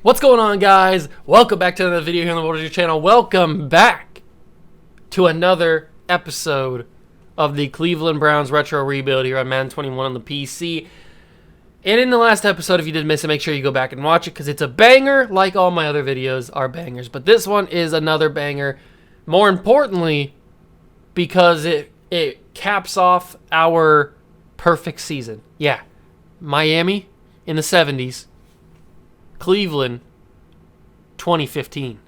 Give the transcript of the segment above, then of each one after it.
What's going on, guys? Welcome back to another video here on the World channel. Welcome back to another episode of the Cleveland Browns Retro Rebuild here on Madden 21 on the PC. And in the last episode, if you did miss it, make sure you go back and watch it because it's a banger, like all my other videos are bangers. But this one is another banger. More importantly, because it caps off our perfect season. Yeah, Miami in the 70s. Cleveland, 2015.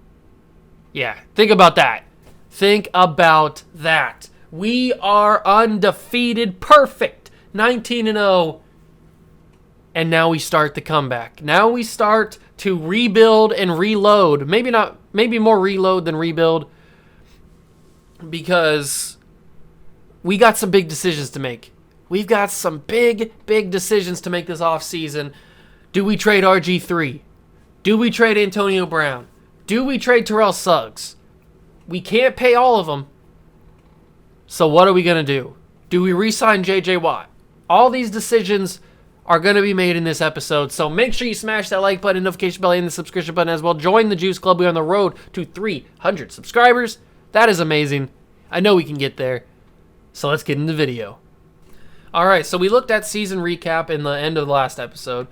Yeah, think about that. Think about that. We are undefeated, perfect, 19-0. And now we start the comeback. Now we start to rebuild and reload. Maybe more reload than rebuild. Because we got some big decisions to make. We've got some big decisions to make this offseason. Do we trade RG3? Do we trade Antonio Brown? Do we trade Terrell Suggs? We can't pay all of them. So what are we going to do? Do we re-sign J.J. Watt? All these decisions are going to be made in this episode. So make sure you smash that like button, notification bell, and the subscription button as well. Join the Juice Club. We're on the road to 300 subscribers. That is amazing. I know we can get there. So let's get into the video. All right, so we looked at season recap in the end of the last episode.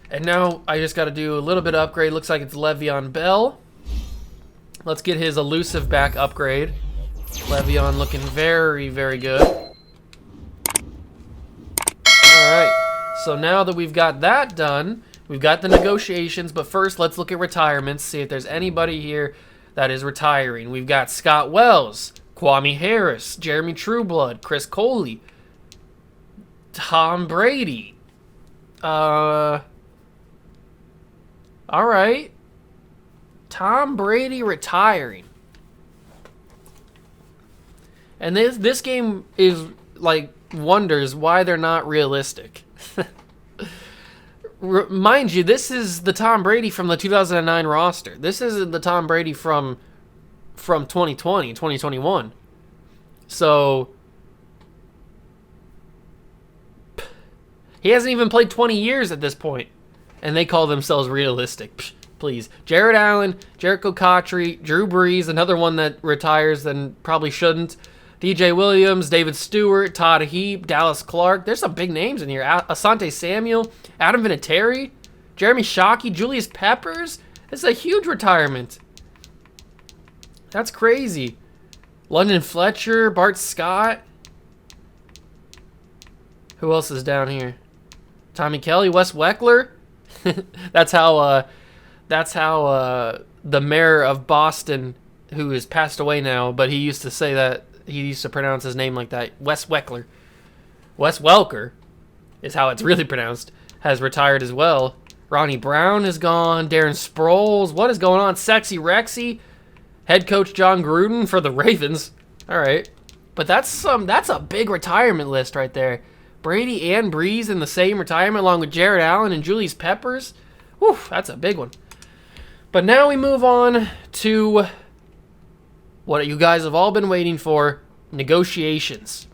And now I just got to do a little bit of upgrade. Looks like it's Le'Veon Bell. Let's get his elusive back upgrade. Le'Veon looking very good. All right. So now that we've got that done, we've got the negotiations. But first, let's look at retirements. See if there's anybody here that is retiring. We've got Scott Wells, Kwame Harris, Jeremy Trueblood, Chris Coley, Tom Brady. All right. Tom Brady retiring. And this game is like wonders why they're not realistic. Mind you, this is the Tom Brady from the 2009 roster. This isn't the Tom Brady from 2020, 2021. So he hasn't even played 20 years at this point. And they call themselves realistic. Psh, please. Jared Allen, Jericho Cotchery, Drew Brees, another one that retires and probably shouldn't. DJ Williams, David Stewart, Todd Heap, Dallas Clark. There's some big names in here. Asante Samuel, Adam Vinatieri, Jeremy Shockey, Julius Peppers. This is a huge retirement. That's crazy. London Fletcher, Bart Scott. Who else is down here? Tommy Kelly, Wes Weckler. That's how the mayor of Boston, who has passed away now, but he used to say that, he used to pronounce his name like that, Wes Weckler. Wes Welker is how it's really pronounced, has retired as well. Ronnie Brown is gone. Darren Sproles. What is going on? Sexy Rexy. Head coach John Gruden for the Ravens. All right. But that's a big retirement list right there. Brady and Breeze in the same retirement along with Jared Allen and Julius Peppers. Whew, that's a big one. But now we move on to what you guys have all been waiting for, negotiations.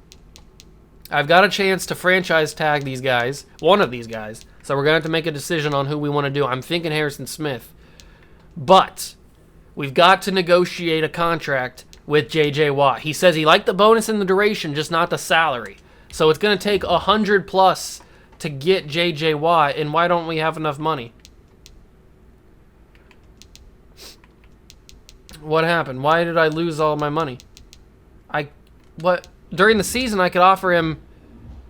I've got a chance to franchise tag these guys, one of these guys. So we're going to have to make a decision on who we want to do. I'm thinking Harrison Smith. But we've got to negotiate a contract with J.J. Watt. He says he liked the bonus and the duration, just not the salary. So it's going to take 100+ to get J.J. Watt, and why don't we have enough money? What happened? Why did I lose all my money? During the season, I could offer him...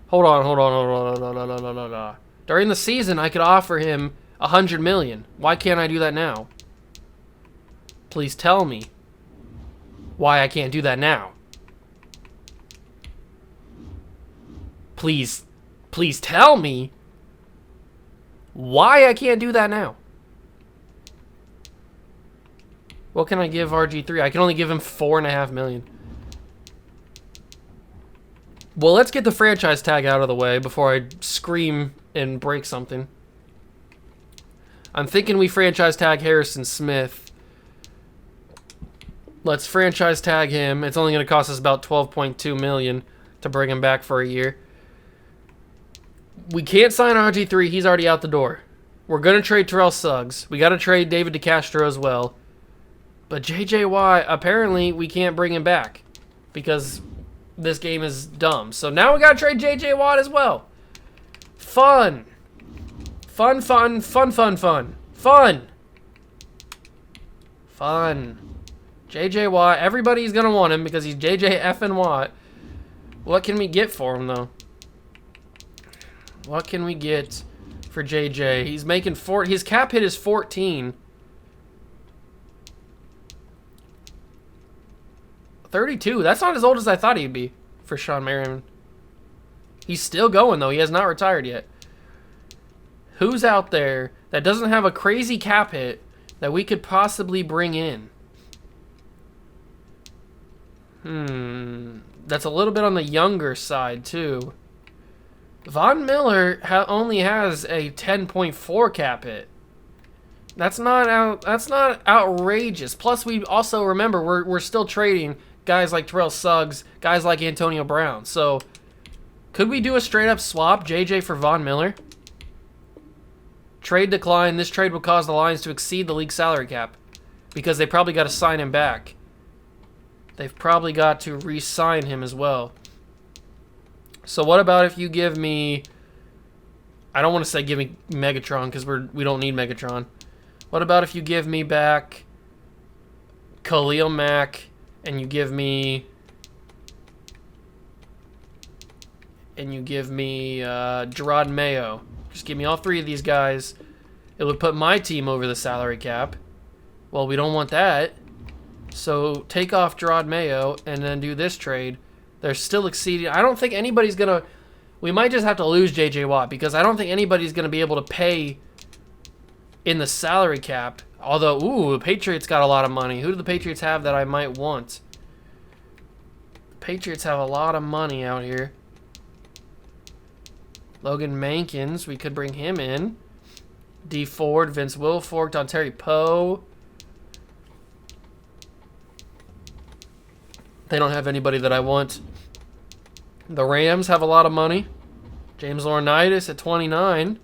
Hold on. During the season, I could offer him $100 million. Why can't I do that now? Please tell me why I can't do that now. Please tell me why I can't do that now. What can I give RG3? I can only give him $4.5 million. Well, let's get the franchise tag out of the way before I scream and break something. I'm thinking we franchise tag Harrison Smith. Let's franchise tag him. It's only going to cost us about $12.2 million to bring him back for a year. We can't sign RG3. He's already out the door. We're going to trade Terrell Suggs. We got to trade David DeCastro as well. But J.J. Watt, apparently we can't bring him back because this game is dumb. So now we got to trade J.J. Watt as well. Fun. Fun, fun, fun, fun, fun. Fun. Fun. J.J. Watt, everybody's going to want him because he's J.J. effing Watt. What can we get for him, though? What can we get for J.J.? He's making his cap hit is 14. 32. That's not as old as I thought he'd be for Sean Merriman. He's still going, though. He has not retired yet. Who's out there that doesn't have a crazy cap hit that we could possibly bring in? That's a little bit on the younger side, too. Von Miller only has a 10.4 cap hit. That's not outrageous. Plus, we also remember we're still trading guys like Terrell Suggs, guys like Antonio Brown. So, could we do a straight up swap JJ for Von Miller? Trade decline. This trade will cause the Lions to exceed the league salary cap because they probably got to sign him back. They've probably got to re-sign him as well. So what about if you give me... I don't want to say give me Megatron because we don't need Megatron. What about if you give me back Khalil Mack and you give me... Gerard Mayo. Just give me all three of these guys. It would put my team over the salary cap. Well, we don't want that. So take off Gerard Mayo and then do this trade. They're still exceeding. I don't think anybody's going to... We might just have to lose J.J. Watt because I don't think anybody's going to be able to pay in the salary cap. Although, the Patriots got a lot of money. Who do the Patriots have that I might want? The Patriots have a lot of money out here. Logan Mankins, we could bring him in. D. Ford, Vince Wilfork, Dontari Poe. They don't have anybody that I want. The Rams have a lot of money. James Laurinaitis at 29.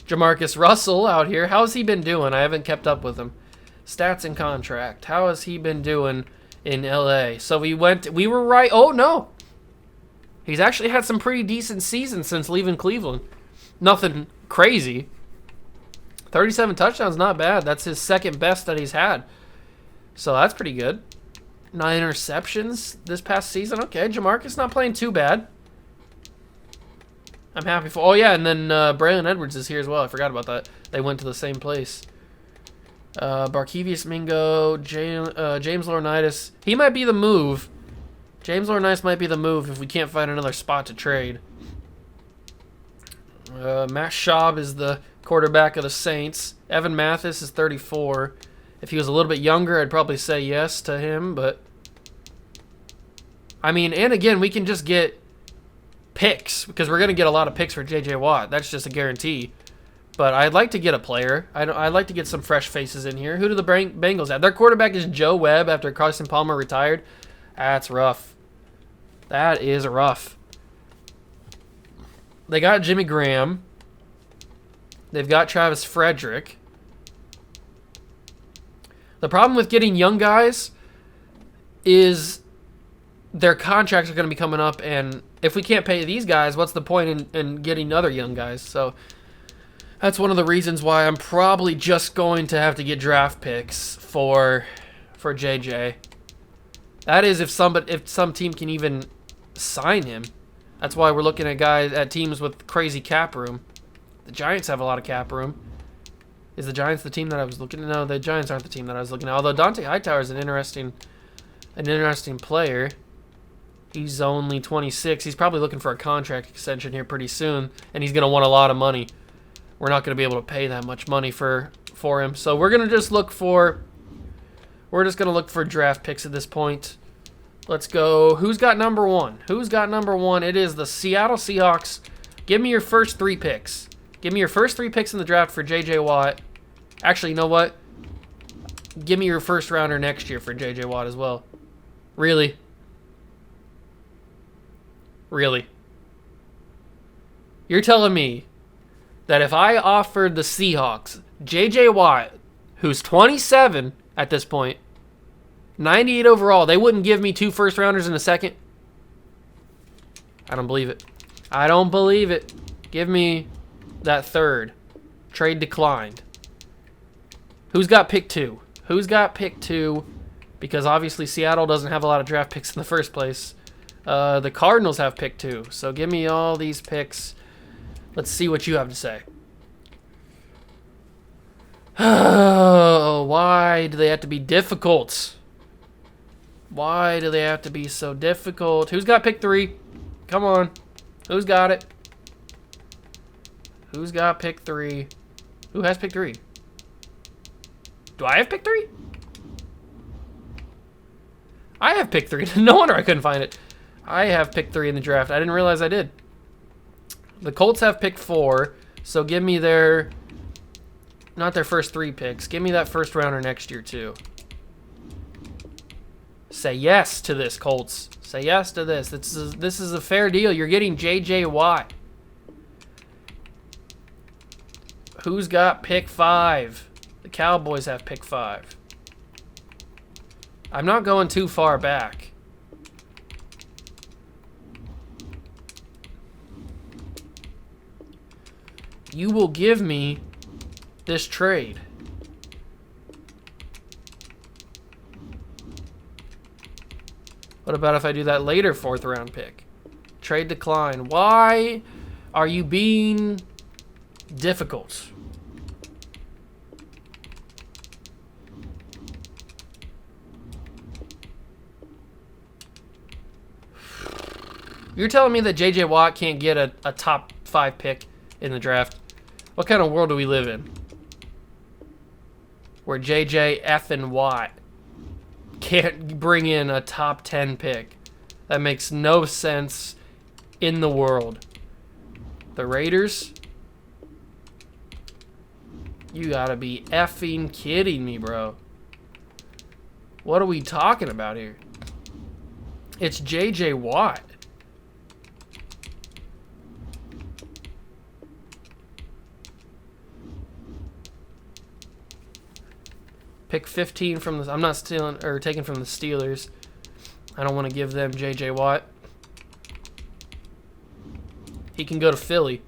Jamarcus Russell out here. How's he been doing? I haven't kept up with him. Stats and contract. How has he been doing in LA? So we were right. Oh, no. He's actually had some pretty decent seasons since leaving Cleveland. Nothing crazy. 37 touchdowns, not bad. That's his second best that he's had. So that's pretty good. 9 interceptions this past season. Okay, Jamarcus not playing too bad. I'm happy for... Oh, yeah, and then Braylon Edwards is here as well. I forgot about that. They went to the same place. Barkevius Mingo, James Laurinaitis. He might be the move. James Laurinaitis might be the move if we can't find another spot to trade. Matt Schaub is the quarterback of the Saints. Evan Mathis is 34. If he was a little bit younger, I'd probably say yes to him, but... I mean, and again, we can just get picks, because we're going to get a lot of picks for J.J. Watt. That's just a guarantee. But I'd like to get a player. I'd like to get some fresh faces in here. Who do the Bengals have? Their quarterback is Joe Webb after Carson Palmer retired. That's rough. That is rough. They got Jimmy Graham. They've got Travis Frederick. The problem with getting young guys is their contracts are going to be coming up, and if we can't pay these guys, what's the point in getting other young guys? So that's one of the reasons why I'm probably just going to have to get draft picks for JJ. That is if some team can even sign him. That's why we're looking at teams with crazy cap room. The Giants have a lot of cap room. Is the Giants the team that I was looking at? No, the Giants aren't the team that I was looking at. Although Dante Hightower is an interesting player. He's only 26. He's probably looking for a contract extension here pretty soon, and he's going to want a lot of money. We're not going to be able to pay that much money for him. So we're going to just look for draft picks at this point. Let's go. Who's got number one? It is the Seattle Seahawks. Give me your first 3 picks. Give me your first 3 picks in the draft for J.J. Watt. Actually, you know what? give me your first rounder next year for J.J. Watt as well. Really? Really? You're telling me that if I offered the Seahawks J.J. Watt, who's 27 at this point, 98 overall, they wouldn't give me 2 first rounders in a second? I don't believe it. I don't believe it. Give me that third. Trade declined. Who's got pick 2? Who's got pick 2? Because obviously Seattle doesn't have a lot of draft picks in the first place. The Cardinals have pick 2. So give me all these picks. Let's see what you have to say. Oh, why do they have to be difficult? Why do they have to be so difficult? Who's got pick 3? Come on. Who's got it? Who's got pick 3? Who has pick 3? Do I have pick 3? I have pick 3. No wonder I couldn't find it. I have pick 3 in the draft. I didn't realize I did. The Colts have pick 4, so give me their... Not their first 3 picks. Give me that first rounder next year, too. Say yes to this, Colts. Say yes to this. This is a fair deal. You're getting J.J. Watt. Who's got pick 5? The Cowboys have pick 5. I'm not going too far back. You will give me this trade. What about if I do that later 4th round pick? Trade decline. Why are you being difficult? You're telling me that J.J. Watt can't get a top 5 pick in the draft? What kind of world do we live in? Where J.J. effing Watt can't bring in a top 10 pick. That makes no sense in the world. The Raiders? You gotta be effing kidding me, bro. What are we talking about here? It's J.J. Watt. Pick 15 from the... I'm not stealing or taking from the Steelers. I don't want to give them J.J. Watt. He can go to Philly.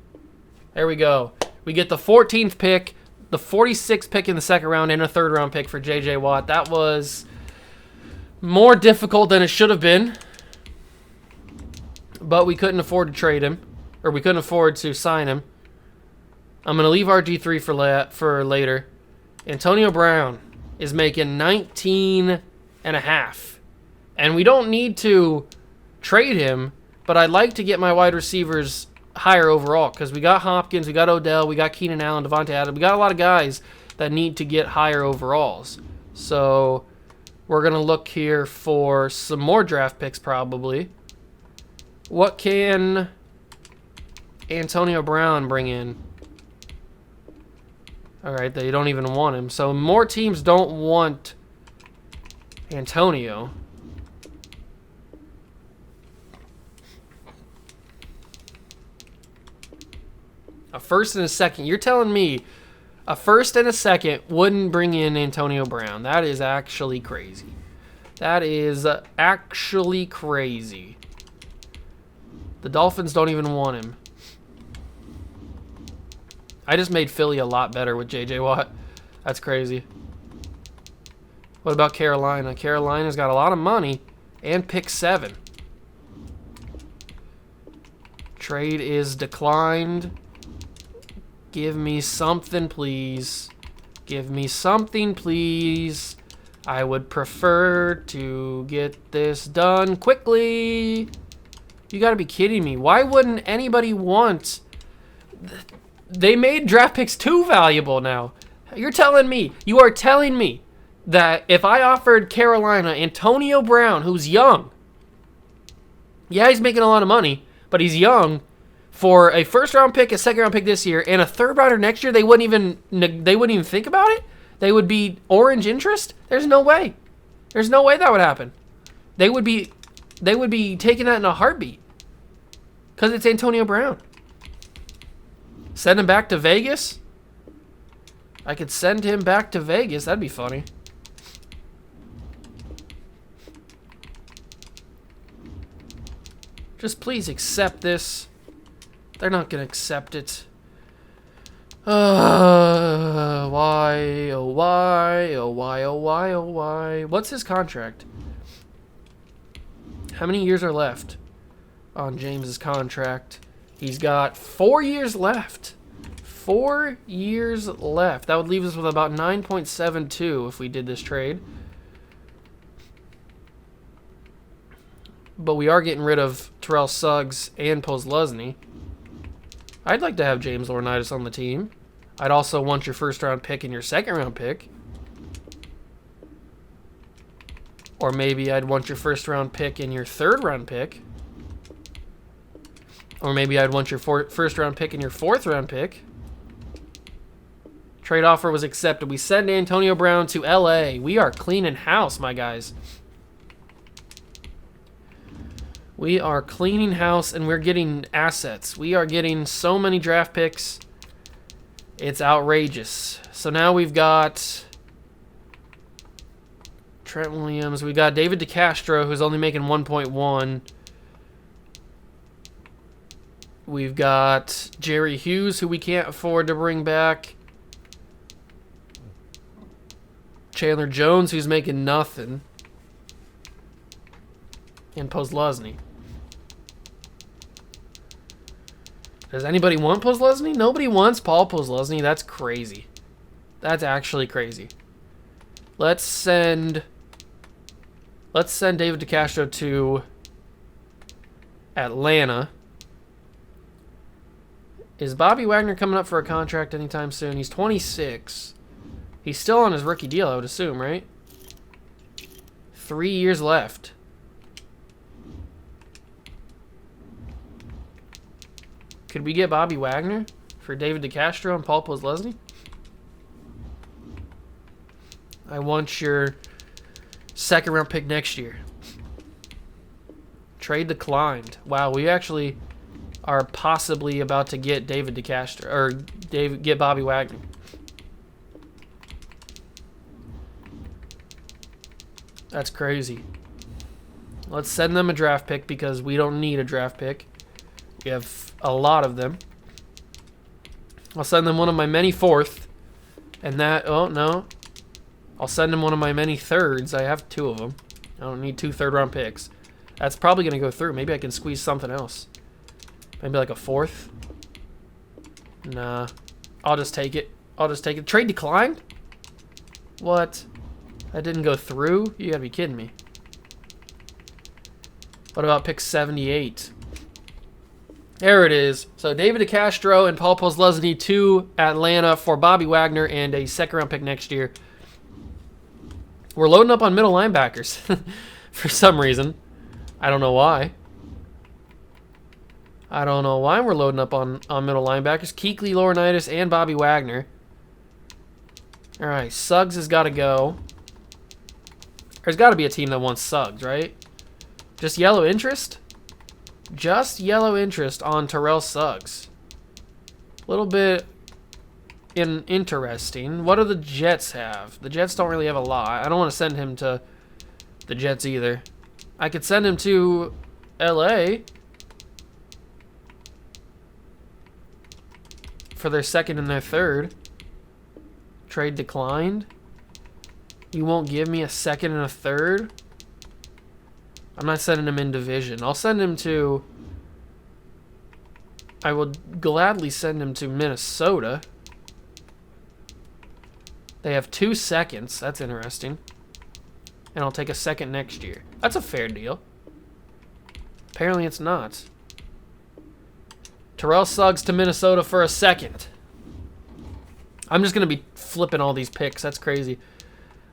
There we go. We get the 14th pick, the 46th pick in the 2nd round, and a 3rd round pick for J.J. Watt. That was more difficult than it should have been. But we couldn't afford to trade him. Or we couldn't afford to sign him. I'm going to leave RG3 for later. Antonio Brown is making 19 and a half. And we don't need to trade him, but I'd like to get my wide receivers higher overall because we got Hopkins, we got Odell, we got Keenan Allen, Devontae Adams. We got a lot of guys that need to get higher overalls. So we're going to look here for some more draft picks probably. What can Antonio Brown bring in? All right, they don't even want him. So more teams don't want Antonio. A 1st and a 2nd. You're telling me a 1st and a 2nd wouldn't bring in Antonio Brown. That is actually crazy. That is actually crazy. The Dolphins don't even want him. I just made Philly a lot better with J.J. Watt. That's crazy. What about Carolina? Carolina's got a lot of money and pick 7. Trade is declined. Give me something, please. Give me something, please. I would prefer to get this done quickly. You gotta be kidding me. Why wouldn't anybody want... They made draft picks too valuable now. You are telling me that if I offered Carolina Antonio Brown, who's young, yeah, he's making a lot of money, but he's young, for a 1st round pick, a 2nd round pick this year, and a 3rd rounder next year, they wouldn't even think about it? they would be orange interest? There's no way. There's no way that would happen. They would be taking that in a heartbeat. Because it's Antonio Brown. Send him back to Vegas? I could send him back to Vegas. That'd be funny. Just please accept this. They're not going to accept it. Why? Oh, why? Oh, why? Oh, why? Oh, why? What's his contract? How many years are left on James's contract? He's got 4 years left. 4 years left. That would leave us with about 9.72 if we did this trade. But we are getting rid of Terrell Suggs and Posluszny. I'd like to have James Laurinaitis on the team. I'd also want your first-round pick and your second-round pick. Or maybe I'd want your first-round pick and your third-round pick. Or maybe I'd want your first-round pick and your fourth-round pick. Trade offer was accepted. We send Antonio Brown to LA. We are cleaning house, my guys. We are cleaning house, and we're getting assets. We are getting so many draft picks. It's outrageous. So now we've got Trent Williams. We got David DeCastro, who's only making 1.1. We've got Jerry Hughes, who we can't afford to bring back. Chandler Jones, who's making nothing. And Posluszny. Does anybody want Posluszny? Nobody wants Paul Posluszny. That's crazy. That's actually crazy. Let's send David DeCastro to Atlanta. Is Bobby Wagner coming up for a contract anytime soon? He's 26. He's still on his rookie deal, I would assume, right? 3 years left. Could we get Bobby Wagner for David DeCastro and Paul Posluszny? I want your second-round pick next year. Trade declined. Wow, we actually are possibly about to get David DeCastro, or get Bobby Wagner. That's crazy. Let's send them a draft pick because we don't need a draft pick. We have a lot of them. I'll send them one of my many fourth. And that, oh no. I'll send them one of my many thirds. I have 2 of them. I don't need 2 third-round picks. That's probably going to go through. Maybe I can squeeze something else. Maybe like a 4th. Nah. I'll just take it. I'll just take it. Trade declined? What? That didn't go through? You gotta be kidding me. What about pick 78? There it is. So David DeCastro and Paul Posluszny to Atlanta for Bobby Wagner and a second-round pick next year. We're loading up on middle linebackers for some reason. I don't know why. I don't know why we're loading up on middle linebackers. Kuechly, Laurinaitis, and Bobby Wagner. All right, Suggs has got to go. There's got to be a team that wants Suggs, right? Just yellow interest? Just yellow interest on Terrell Suggs. A little bit interesting. What do the Jets have? The Jets don't really have a lot. I don't want to send him to the Jets either. I could send him to LA for their second and their third. Trade declined. You won't give me a second and a third? I'm not sending him in division. I'll send him to... I would gladly send him to Minnesota. They have 2 seconds. That's interesting. And I'll take a second next year. That's a fair deal. Apparently it's not. Terrell Suggs to Minnesota for a second. I'm just going to be flipping all these picks. That's crazy.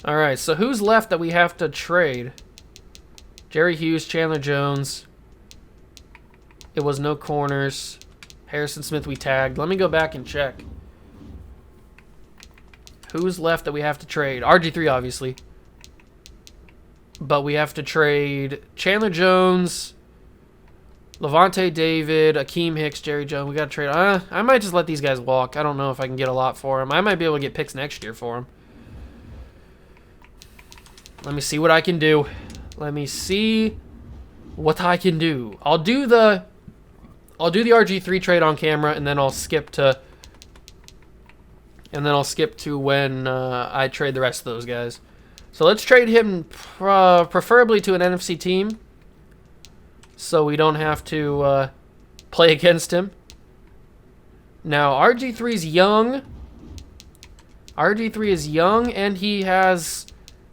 All right, so who's left that we have to trade? Jerry Hughes, Chandler Jones. It was no corners. Harrison Smith we tagged. Let me go back and check. Who's left that we have to trade? RG3, obviously. But we have to trade Chandler Jones, Levante David, Akeem Hicks, Jerry Jones. We got to trade. I might just let these guys walk. I don't know if I can get a lot for them. I might be able to get picks next year for them. Let me see what I can do. Let me see what I can do. I'll do the RG3 trade on camera, and then I'll skip to when I trade the rest of those guys. So let's trade him preferably to an NFC team, so we don't have to play against him. Now RG3 is young. RG3 is young, and he has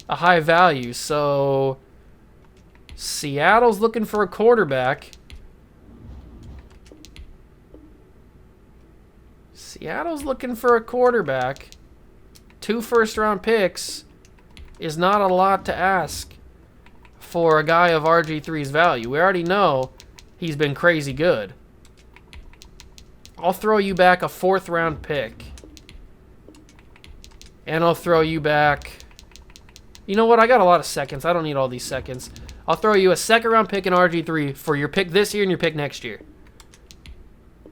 a high value. So Seattle's looking for a quarterback. Seattle's looking for a quarterback. 2 first-round picks is not a lot to ask for a guy of RG3's value. We already know he's been crazy good. I'll throw you back a 4th-round pick. And I'll throw you back... You know what? I got a lot of seconds. I don't need all these seconds. I'll throw you a 2nd-round pick in RG3 for your pick this year and your pick next year.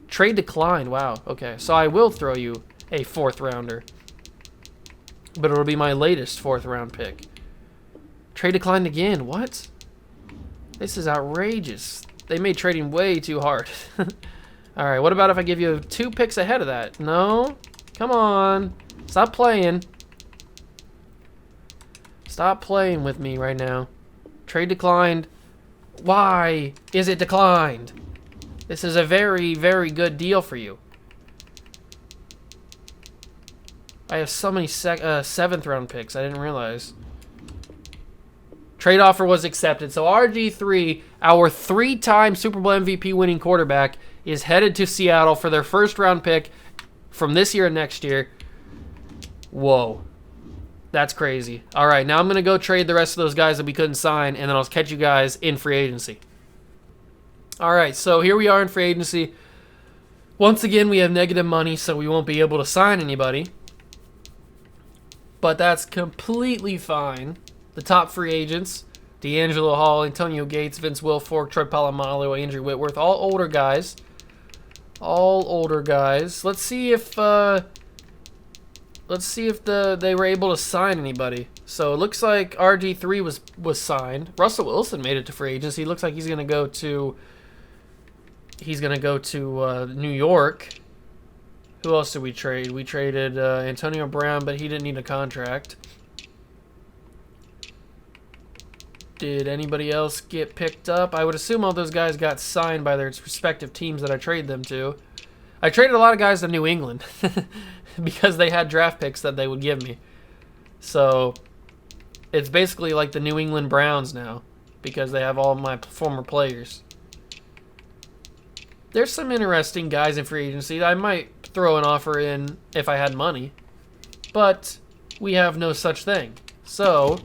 Trade declined. Wow. Okay. So I will throw you a 4th-rounder. But it'll be my latest 4th-round pick. Trade declined again. What? This is outrageous. They made trading way too hard. Alright, what about if I give you 2 picks ahead of that? No? Come on. Stop playing. Stop playing with me right now. Trade declined. Why is it declined? This is a very, very good deal for you. I have so many 7th-round picks. I didn't realize. Trade offer was accepted. So RG3, our 3-time Super Bowl MVP winning quarterback, is headed to Seattle for their 1st-round pick from this year and next year. Whoa. That's crazy. All right, now I'm going to go trade the rest of those guys that we couldn't sign, and then I'll catch you guys in free agency. All right, so here we are in free agency. Once again, we have negative money, so we won't be able to sign anybody. But that's completely fine. The top free agents, D'Angelo Hall, Antonio Gates, Vince Wilfork, Troy Polamalu, Andrew Whitworth, all older guys. All older guys. Let's see if they were able to sign anybody. So it looks like RG3 was signed. Russell Wilson made it to free agency. Looks like he's gonna go to New York. Who else did we trade? We traded Antonio Brown, but he didn't need a contract. Did anybody else get picked up? I would assume all those guys got signed by their respective teams that I traded them to. I traded a lot of guys to New England because they had draft picks that they would give me. So it's basically like the New England Browns now because they have all my former players. There's some interesting guys in free agency. I might throw an offer in if I had money, but we have no such thing. So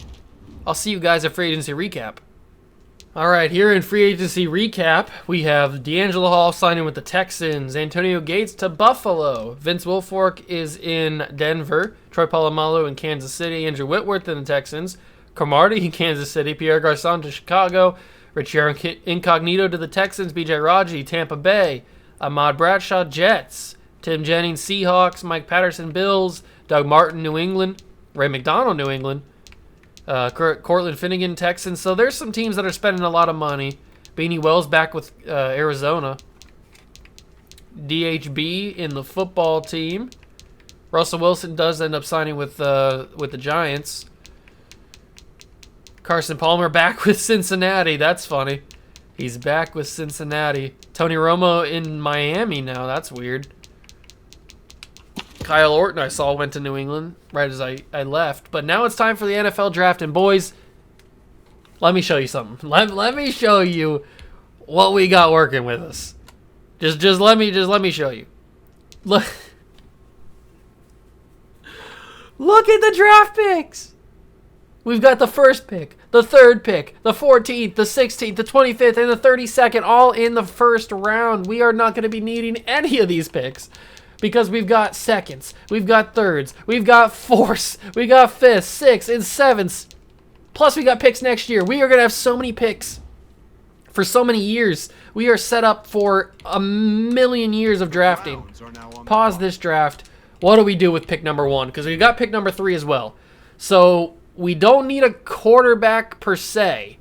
I'll see you guys at free agency recap. All right, here in free agency recap, we have D'Angelo Hall signing with the Texans, Antonio Gates to Buffalo, Vince Wilfork is in Denver, Troy Polamalu in Kansas City, Andrew Whitworth in the Texans, Cromartie in Kansas City, Pierre Garçon to Chicago, Richie Incognito to the Texans, B.J. Raji, Tampa Bay, Ahmad Bradshaw, Jets, Tim Jennings, Seahawks, Mike Patterson, Bills, Doug Martin, New England, Ray McDonald, New England, Cortland Finnegan, Texans. So there's some teams that are spending a lot of money. Beanie Wells back with Arizona. DHB in the football team. Russell Wilson does end up signing with the Giants. Carson Palmer back with Cincinnati. That's funny. He's back with Cincinnati. Tony Romo in Miami now. That's weird. Kyle Orton I saw went to New England right as I left. But now it's time for the NFL draft. And boys, let me show you something. Let me show you what we got working with us. Just let me show you. Look at the draft picks. We've got the 1st pick, the 3rd pick, the 14th, the 16th, the 25th, and the 32nd all in the 1st round. We are not going to be needing any of these picks because we've got seconds, we've got thirds, we've got fourths, we got fifths, sixths, and sevenths. Plus we got picks next year. We are going to have so many picks for so many years. We are set up for a million years of drafting. Pause this draft. What do we do with pick number 1? Because we got pick number 3 as well. So we don't need a quarterback per se,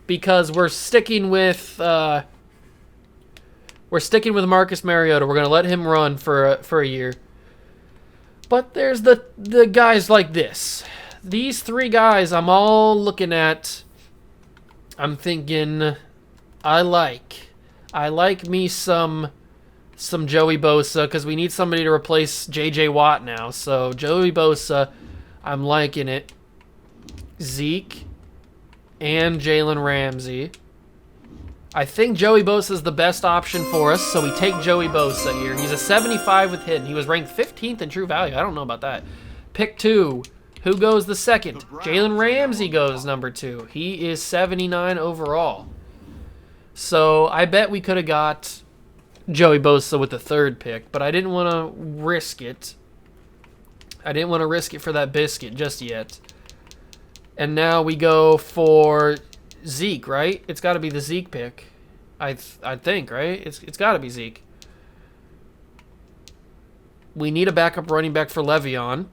because we're sticking with Marcus Mariota. We're gonna let him run for a year. But there's the guys like this. These 3 guys I'm all looking at. I'm thinking I like me some Joey Bosa, because we need somebody to replace J.J. Watt now. So Joey Bosa, I'm liking it. Zeke and Jalen Ramsey. I think Joey Bosa is the best option for us, so we take Joey Bosa here. He's a 75 with hidden. He was ranked 15th in true value. I don't know about that. Pick 2. Who goes the second? Jalen Ramsey goes number 2. He is 79 overall. So I bet we could have got Joey Bosa with the 3rd pick, but I didn't want to risk it. I didn't want to risk it for that biscuit just yet. And now we go for Zeke, right? It's got to be the Zeke pick. I think, right? It's got to be Zeke. We need a backup running back for Le'Veon.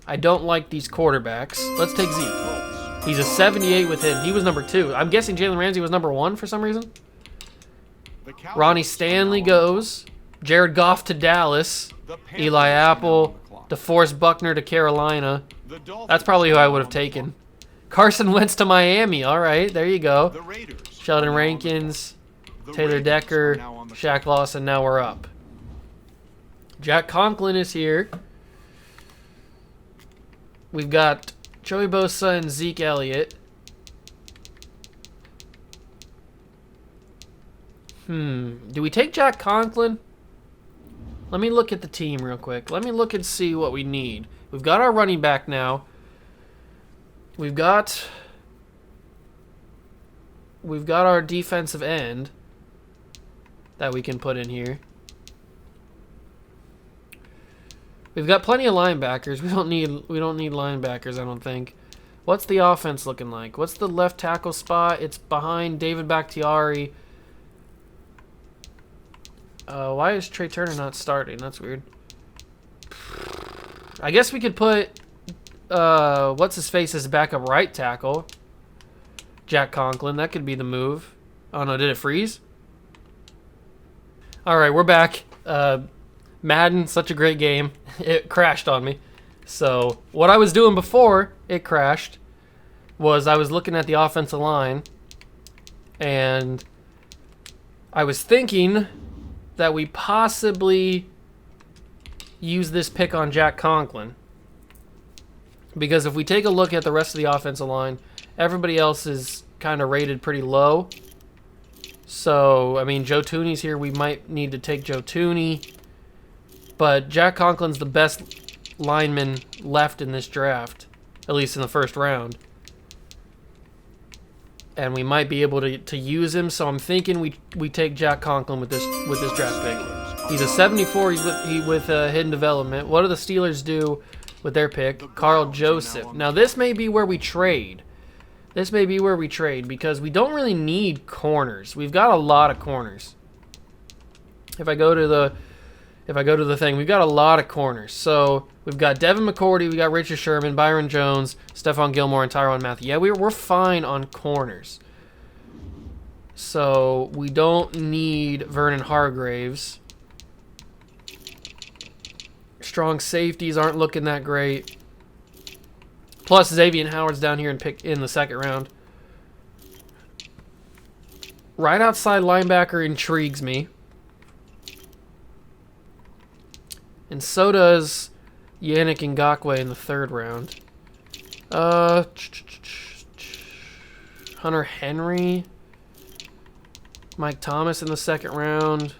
I don't like these quarterbacks. Let's take Zeke. He's a 78 with him. He was number 2. I'm guessing Jalen Ramsey was number 1 for some reason. Ronnie Stanley goes. Jared Goff to Dallas. Eli Apple. DeForest Buckner to Carolina. That's probably who I would have taken. Carson Wentz to Miami. All right, there you go. Sheldon Rankins, Taylor Decker, Shaq Lawson. Now we're up. Jack Conklin is here. We've got Joey Bosa and Zeke Elliott. Do we take Jack Conklin? Let me look at the team real quick. Let me look and see what we need. We've got our running back now. We've got our defensive end that we can put in here. We've got plenty of linebackers. We don't need linebackers, I don't think. What's the offense looking like? What's the left tackle spot? It's behind David Bakhtiari. Why is Trey Turner not starting? That's weird. I guess we could put what's his face as backup right tackle. Jack Conklin. That could be the move. Oh no, did it freeze? Alright, we're back. Madden, such a great game. It crashed on me. So what I was doing before it crashed was I was looking at the offensive line, and I was thinking that we possibly use this pick on Jack Conklin. Because if we take a look at the rest of the offensive line, everybody else is kind of rated pretty low. So, I mean, Joe Tooney's here. We might need to take Joe Tooney. But Jack Conklin's the best lineman left in this draft, at least in the first round. And we might be able to use him, so I'm thinking we take Jack Conklin with this draft pick. He's a 74. He's with hidden development. What do the Steelers do with their pick? Carl Joseph. Now this may be where we trade. This may be where we trade because we don't really need corners. We've got a lot of corners. If I go to the thing, we've got a lot of corners. So we've got Devin McCourty, we got Richard Sherman, Byron Jones, Stephon Gilmore, and Tyrann Mathieu. Yeah, we're fine on corners. So we don't need Vernon Hargraves. Strong safeties aren't looking that great. Plus Xavier Howard's down here in the second round. Right outside linebacker intrigues me. And so does Yannick Ngakoue in the third round. Hunter Henry. Mike Thomas in the second round.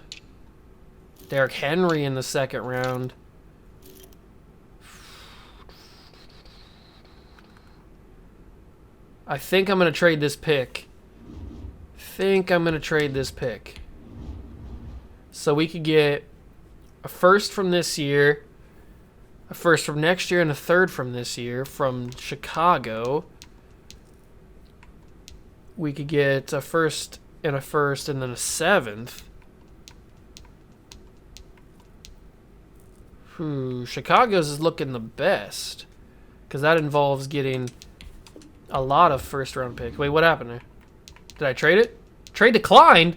Derrick Henry in the second round. I think I'm going to trade this pick. So we could get a first from this year, a first from next year, and a third from this year from Chicago. We could get a first and a first and then a seventh. Chicago's is looking the best because that involves getting a lot of first round picks. Wait, what happened there? Did I trade it? Trade declined?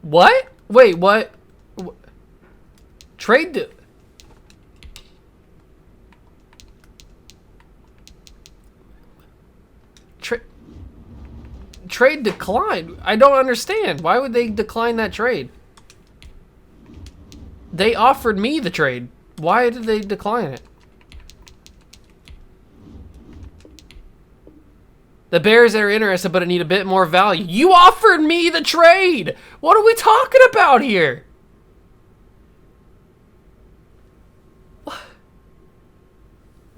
What? Wait, what? Trade trade declined. I don't understand. Why would they decline that trade? They offered me the trade. Why did they decline it? The Bears are interested, but it need a bit more value. You offered me the trade. What are we talking about here?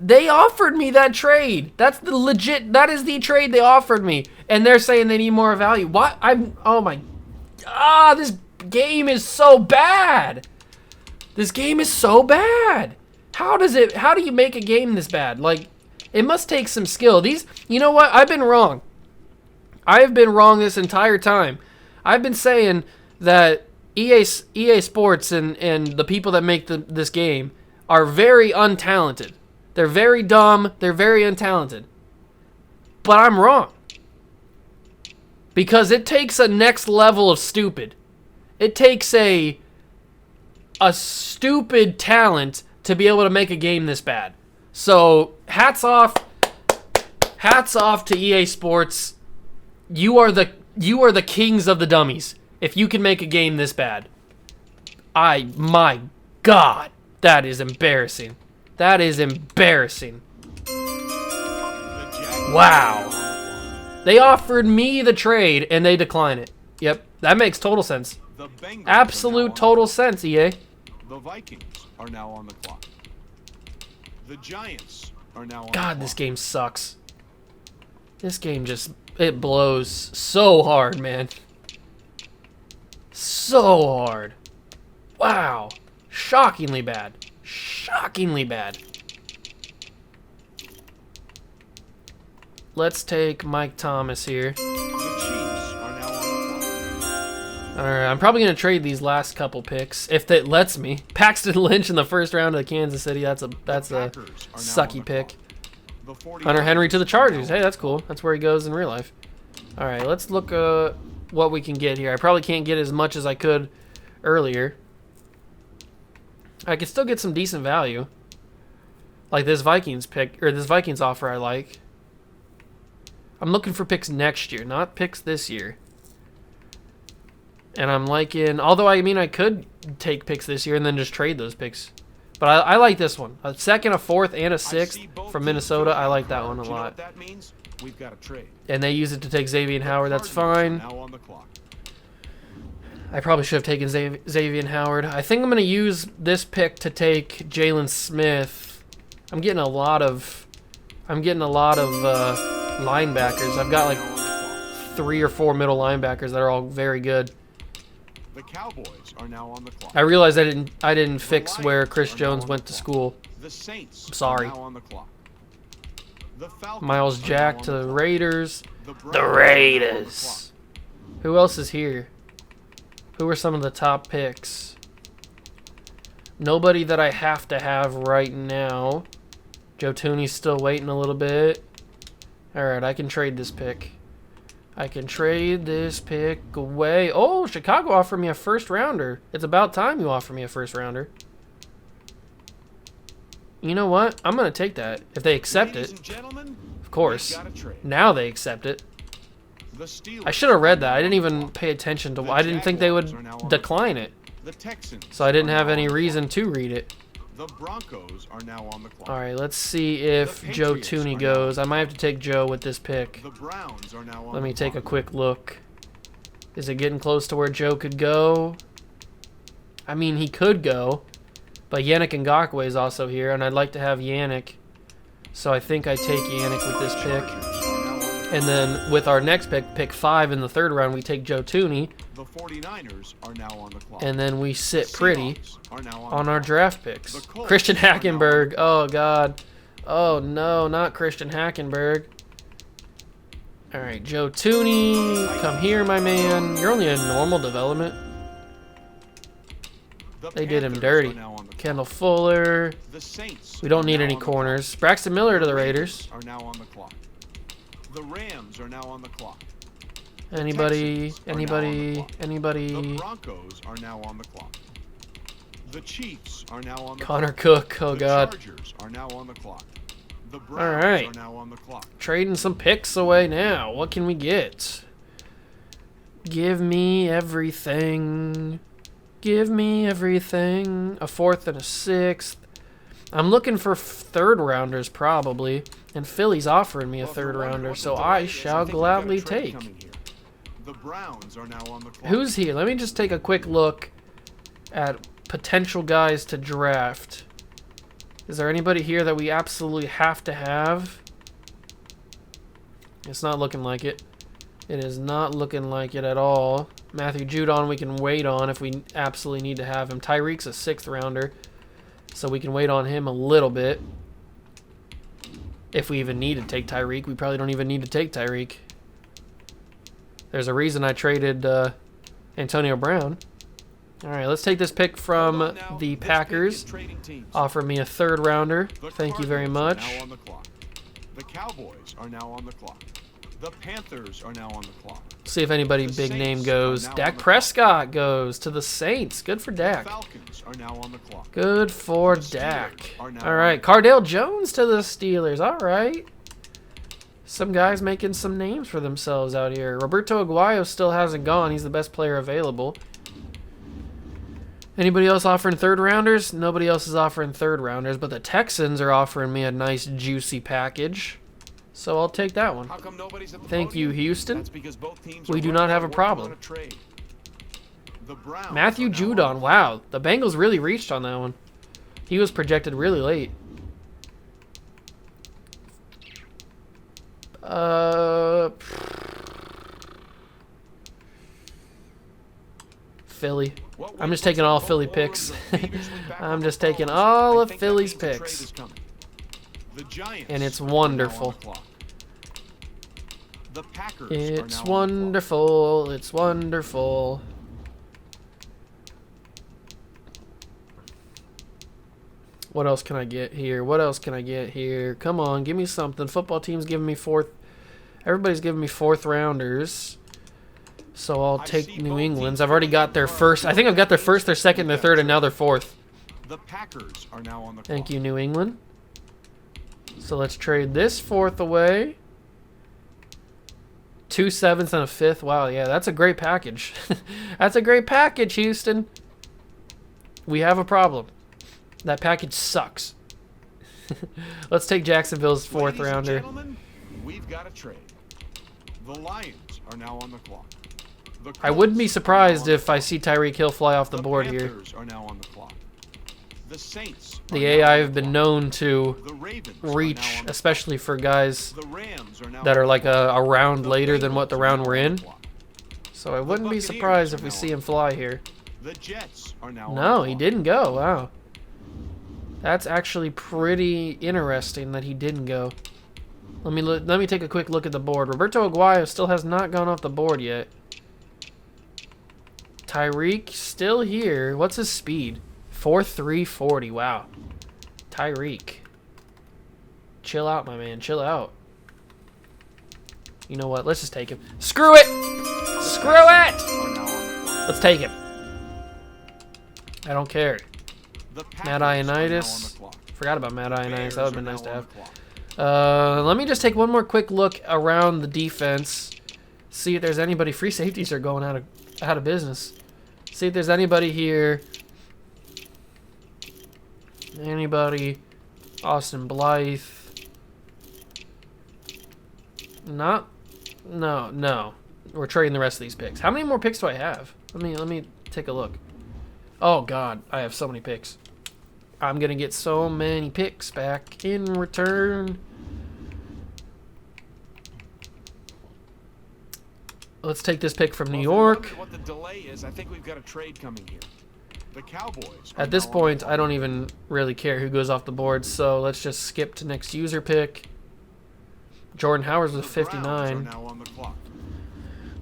They offered me that trade. That's the legit. That is the trade they offered me, and they're saying they need more value. What? Oh my. This game is so bad. This game is so bad. How do you make a game this bad? Like, it must take some skill. You know what? I've been wrong. I have been wrong this entire time. I've been saying that EA Sports and the people that make this game are very untalented. They're very dumb. They're very untalented. But I'm wrong. Because it takes a next level of stupid. It takes a stupid talent to be able to make a game this bad. So, hats off to EA Sports. You are the kings of the dummies. If you can make a game this bad. My God, that is embarrassing. That is embarrassing. Wow. They offered me the trade and they declined it. Yep, that makes total sense. Absolute total sense, EA. The Vikings are now on the clock. The Giants are now on the clock. God, this game sucks. This game it blows so hard, man. So hard. Wow. Shockingly bad. Shockingly bad. Let's take Mike Thomas here. The Chiefs are now on the clock. Alright, I'm probably going to trade these last couple picks, if it lets me. Paxton Lynch in the first round of Kansas City, that's a sucky pick. Hunter Henry to the Chargers, hey, that's cool. That's where he goes in real life. Alright, let's look what we can get here. I probably can't get as much as I could earlier. I could still get some decent value. Like this Vikings pick, or this Vikings offer I like. I'm looking for picks next year, not picks this year. And I'm liking, although I could take picks this year and then just trade those picks. But I like this one. A second, a fourth, and a sixth from Minnesota. I like that one a lot. That means we've got a trade. And they use it to take Xavier Howard. That's fine. Now on the clock. I probably should have taken Xavier Howard. I think I'm going to use this pick to take Jalen Smith. I'm getting a lot of linebackers. I've got like 3 or 4 middle linebackers that are all very good. The Cowboys are now on the clock. I realized I didn't fix where Chris Jones went to school. The Saints I'm sorry. are now on the clock. The Falcons Miles are Jack now to on the the clock. Raiders. The Browns The are now on the Raiders. Who else is here? Who are some of the top picks? Nobody that I have to have right now. Joe Tooney's still waiting a little bit. Alright, I can trade this pick. I can trade this pick away. Oh, Chicago offered me a first rounder. It's about time you offer me a first rounder. You know what? I'm going to take that. If they accept Ladies it. and gentlemen, Of course. we've got a trade. Now they accept it. The Steelers I should have read that. are I now didn't on the even clock. pay attention to. The I didn't think they Jaguars are would now on the decline it. The Texans So I didn't are have now any on the reason clock. to read it. The Broncos are now on the clock. All right, let's see if The Joe Patriots Tooney are now goes. on I the might have to take Joe with this pick. The Browns are now on Let me the take a clock. quick look. Is it getting close to where Joe could go? I mean, he could go. But Yannick Ngakoue is also here, and I'd like to have Yannick. So I think I take Yannick with this pick. Chargers are now on the And then with our next pick 5 in the 3rd round, we take Joe Tooney. The 49ers are now on the clock. And then we sit pretty Are now on our draft picks. The Colts Christian are now on Hackenberg. the Oh, God. Oh, no, not Christian Hackenberg. All right, Joe Tooney. Come here, my man. You're only a normal development. The They did him Panthers dirty. are now on the Kendall Fuller. clock. The Saints We don't are need now any on the clock. corners. Braxton Miller to the Raiders. Are now on the clock. The Rams are now on the clock. Anybody? Texans are now on the Anybody? clock. The Anybody? Broncos are now on the clock. The Chiefs are now on the Connor clock. Cook. Oh, The God. Chargers are now on the clock. The Browns right. are now on the clock. Trading some picks away now. What can we get? Give me everything. Give me everything. A 4th and a 6th. I'm looking for 3rd rounders probably, and Philly's offering me a Well, if you're 3rd wondering rounder, what the so delay I is, shall think we've got a gladly trade take. coming here. The Browns are now on the clock. Who's here? Let me just take a quick look at potential guys to draft. Is there anybody here that we absolutely have to have? It's not looking like it. It is not looking like it at all. Matthew Judon we can wait on if we absolutely need to have him. Tyreek's a 6th rounder, so we can wait on him a little bit. If we even need to take Tyreek, we probably don't even need to take Tyreek. There's a reason I traded Antonio Brown. All right, let's take this pick from the Packers. Offer me a 3rd rounder. Thank you very much. Now on the clock. The Cowboys are now on the clock. The Panthers are now on the clock. See if anybody The big name Saints goes. are now on Dak the Prescott goes to the Saints. Good for The Dak. Falcons are now on the clock. Good for The Steelers Dak. are now All on right, the Cardale Jones to the Steelers. All right. Some guys making some names for themselves out here. Roberto Aguayo still hasn't gone. He's the best player available. Anybody else offering 3rd rounders? Nobody else is offering 3rd rounders, but the Texans are offering me a nice juicy package. So I'll take that one. How come nobody's at the Thank you, podium? Houston. That's because both teams We are do working not have a on problem. trade. The Browns Matthew are now on Judon. the Wow. The Bengals really reached on that one. He was projected really late. Philly. I'm just taking all Philly picks. I'm just taking all of Philly's picks. And it's wonderful. The Packers It's are now wonderful. It's wonderful. What else can I get here? What else can I get here? Come on, give me something. Football team's giving me 4th. Everybody's giving me 4th rounders. So I'll take New England's. I've already got their 1st. I think I've got their 1st, their 2nd, their 3rd, and now their 4th. The Packers are now on the Thank clock. you, New England. So let's trade this 4th away. 2 7ths and a 5th. Wow, yeah, that's a great package. That's a great package, Houston. We have a problem. That package sucks. Let's take Jacksonville's 4th Ladies and rounder. gentlemen, we've got a trade. The Lions are now on the clock. The I wouldn't be Colts are surprised now on if I see Tyreek Hill fly off the board here. Panthers are now on the clock. The Saints are The now AI on have the been clock. known to The Ravens are now reach, on the especially for guys clock. The Rams are now that on are like the clock. a round The later than what the Bengals are round now we're on in. the clock. So I wouldn't be Buccaneers surprised are if we now see on him the fly here. The Jets are now on No, the he clock. didn't go. Wow. That's actually pretty interesting that he didn't go. Let me take a quick look at the board. Roberto Aguayo still has not gone off the board yet. Tyreek still here. What's his speed? 4.340. Wow. Tyreek. Chill out, my man. Chill out. You know what? Let's just take him. Screw it! Screw it! Are now on the clock. Let's take him. I don't care. The Matt Packers are now on Ioannidis. the clock. Forgot about Matt Ioannidis. Bears That would have are been now nice to on have. the clock. Let me just take one more quick look around the defense. See if there's anybody. Free safeties are going out of business. See if there's anybody here. Anybody? Austin Blythe. Not. No. We're trading the rest of these picks. How many more picks do I have? Let me take a look. Oh God, I have so many picks. I'm gonna get so many picks back in return. Let's take this pick from New Well, if you York. wonder what the delay is, I think we've got a trade coming here. The Cowboys. At this point, I don't even really care who goes off the board, so let's just skip to next user pick. Jordan Howard's with 59. Now on the clock.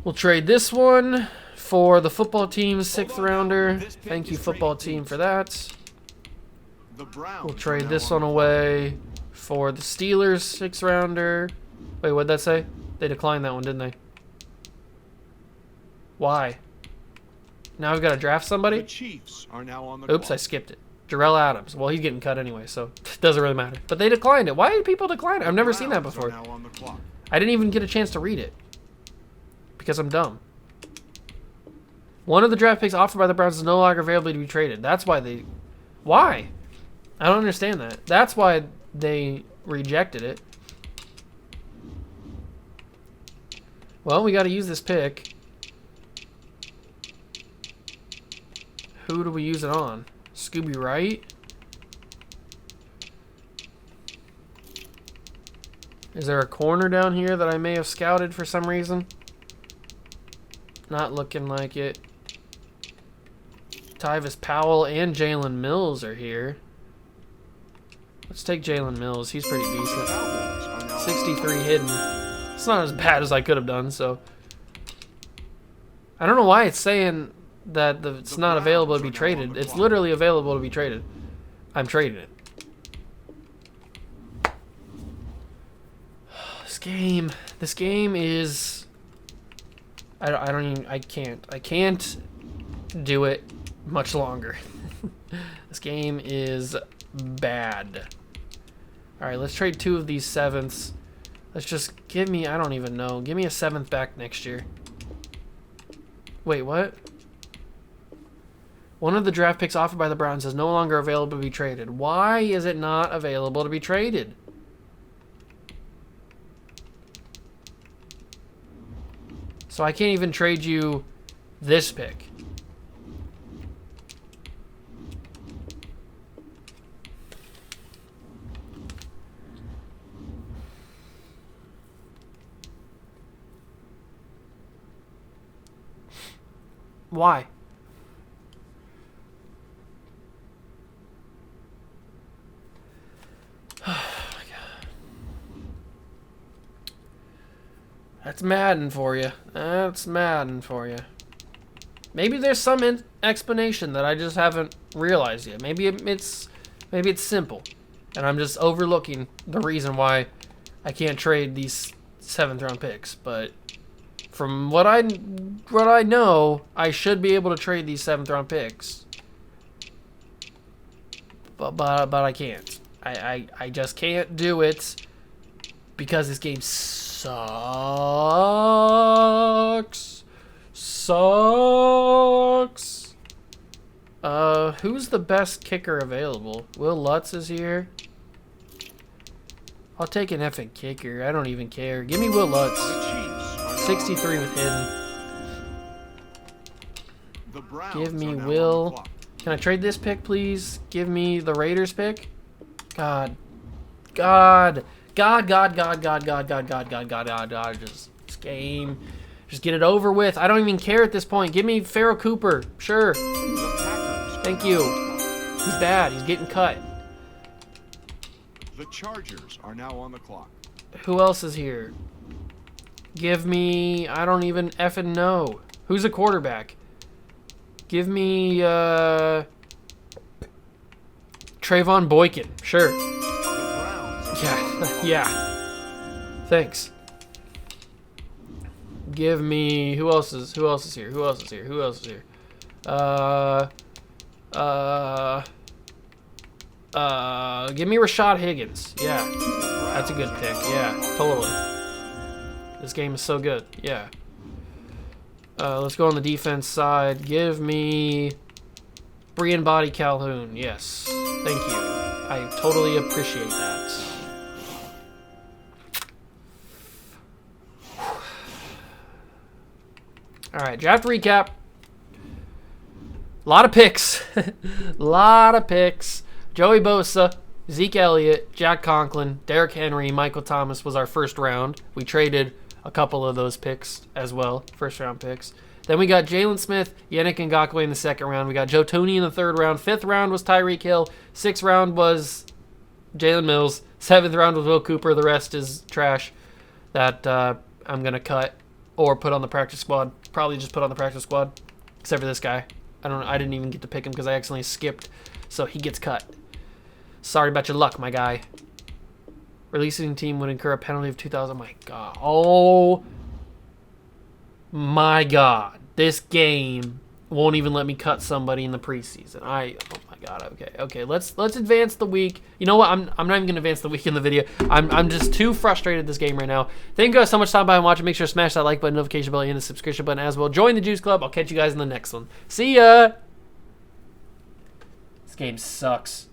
We'll trade this one for the football team's 6th rounder. Thank you, football team, for that. The Browns. We'll trade this one away for the Steelers' 6th rounder. Wait, what'd that say? They declined that one, didn't they? Why? Now I've got to draft somebody? The Chiefs are now on the Oops, I clock. skipped it. Jarrell Adams. Well, he's getting cut anyway, so it doesn't really matter. But they declined it. Why did people decline it? I've never seen that Browns before. are now on the clock. I didn't even get a chance to read it because I'm dumb. One of the draft picks offered by the Browns is no longer available to be traded. That's why they... Why? I don't understand that. That's why they rejected it. Well, we got to use this pick. Who do we use it on? Scooby Wright? Is there a corner down here that I may have scouted for some reason? Not looking like it. Tyvis Powell and Jalen Mills are here. Let's take Jalen Mills. He's pretty decent. Cowboys are now 63 hidden. It's not as bad as I could have done, so. I don't know why it's saying that it's not available to be traded. It's literally available to be traded. I'm trading it. This game is... I can't do it much longer. This game is bad. Alright, let's trade 2 of these 7ths. Let's just give me, I don't even know. Give me a 7th back next year. Wait, what? One of the draft picks offered by the Browns is no longer available to be traded. Why is it not available to be traded? So I can't even trade you this pick. Why? Oh my God. That's Madden for you. That's Madden for you. Maybe there's some explanation that I just haven't realized yet. Maybe it's simple, and I'm just overlooking the reason why I can't trade these 7th round picks. But from what I know, I should be able to trade these 7th round picks. But I can't. I just can't do it because this game sucks. Who's the best kicker available? Will Lutz is here. I'll take an effing kicker. I don't even care. Give me Will Lutz. 63 with hidden. Give me Will. Can I trade this pick, please? Give me the Raiders pick. God. Just this game. Just get it over with. I don't even care at this point. Give me Pharaoh Cooper. Sure. Thank you. He's bad. He's getting cut. The Chargers are now on the clock. Who else is here? Give me... I don't even effing know. Who's a quarterback? Give me... Trayvon Boykin. Sure. Yeah. Thanks. Give me... Who else is here? Give me Rashad Higgins. Yeah. That's a good pick. Yeah, totally. This game is so good. Yeah. Let's go on the defense side. Give me Brian Body Calhoun. Yes. Thank you. I totally appreciate that. All right, draft recap. A lot of picks. Joey Bosa, Zeke Elliott, Jack Conklin, Derrick Henry, Michael Thomas was our first round. We traded a couple of those picks as well, first-round picks. Then we got Jalen Smith, Yannick Ngakoue in the second round. We got Joe Toney in the third round. Fifth round was Tyreek Hill. Sixth round was Jalen Mills. Seventh round was Will Cooper. The rest is trash that I'm going to cut or put on the practice squad. Probably just put on the practice squad, except for this guy. I didn't even get to pick him because I accidentally skipped, so he gets cut. Sorry about your luck, my guy. Releasing team would incur a penalty of $2,000. My God. Oh, my God. This game won't even let me cut somebody in the preseason. Oh my God. Okay. Let's advance the week. You know what? I'm not even gonna advance the week in the video. I'm just too frustrated with this game right now. Thank you guys so much for stopping by and watching. Make sure to smash that like button, notification bell, and the subscription button as well. Join the Juice Club. I'll catch you guys in the next one. See ya. This game sucks.